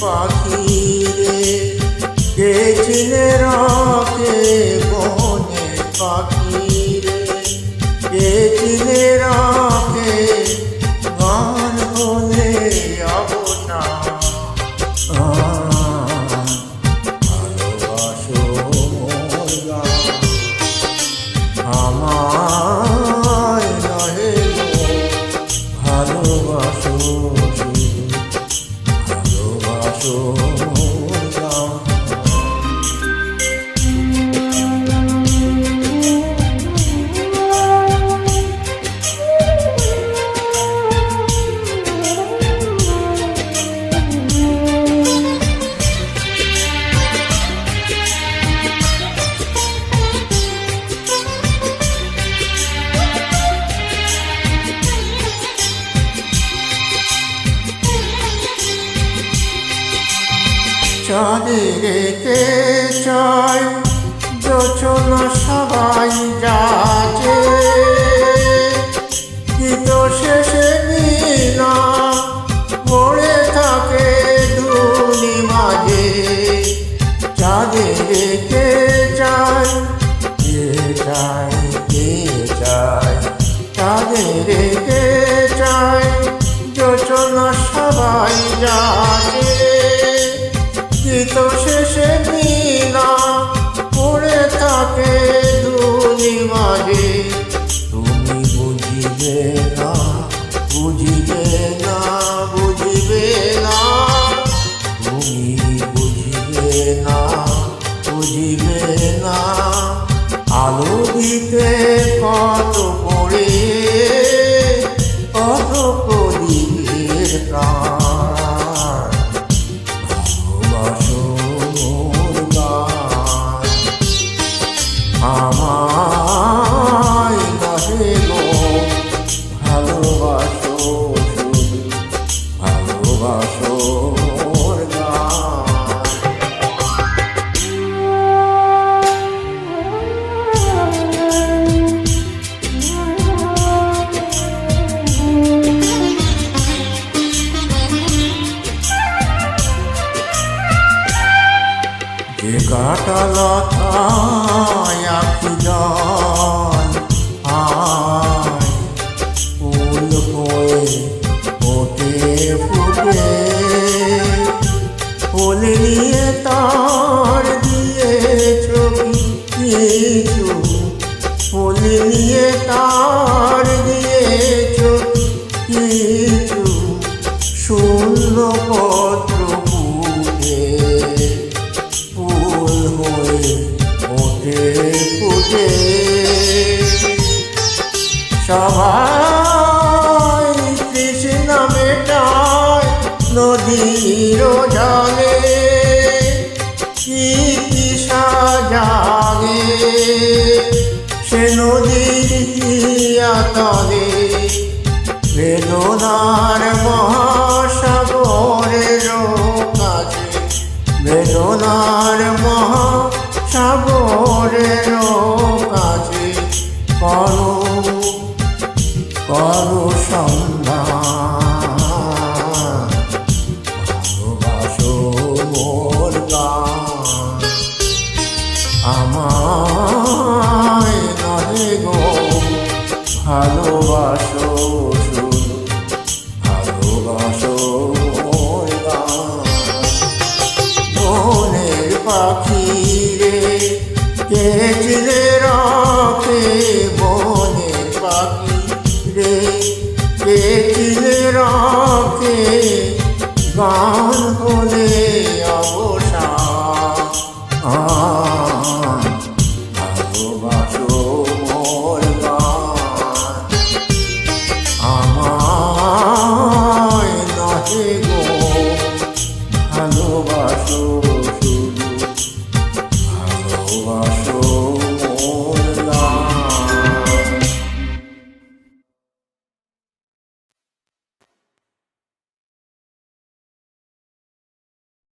পাখি রে, কে চিনে রাখে বনের পাখি রে, কে চিনে রাখে গান হলে অবনা। ভালোবাসো মোর গান, আমায় নহে গো, ভালোবাসো ভালোবাসো মোর গান। চাঁদেরকে চাই যোচনা সবাই যাচে, গীত শেষে মিনা পড়ে থাকে ধুলি মাঝে। চাঁদেরকে চাই কে চাই কে চাই, চাঁদেরকে চাই যোচনা সবাই যাচে, গীত শেষে মিনা পড়ে থাকে ধুলি মাঝে। তুমি বুঝিবে না বুঝিবে না বুঝিবে না, তুমি বুঝিবে না বুঝিবে না, আলো দিতে কত পড়ে কত প্রদীপের প্রাণ। আমায় নহে গো, ভালোবাসো শুধু ভালোবাসো মোর গান। যে কাটা লতায় আঁখি জল আয়, ফুল হয়ে ফোটে ফুটে, ফুল নিয়ে তার দিয়েছ কিছু, ফুল নিয়ে তার দিয়েছ কিছু, শূন্য পত্র ফুটে ফুল হয়ে ওঠে ফুটে। সবাই তৃষ্ণা মেটায় নদীর জলে, কি তৃষা জাগে সে নদীর হিয়াতলে। বেদনার মহাসাগরের কাছে, বেদনার মহাসাগরের কাছে করো করো সন্ধান। ভালোবাসো মোর গান, আমায় নহে গো, ভালোবাসো শুধু ভালোবাসো মোর গান। বনের পাখি রে, কে চিনে রাখে বনের পাখি রে, কে চিনে রাখে গান হলে অবসান। ভালোবাসো মোর গান, আমায় নহে গো, ভালোবাসো।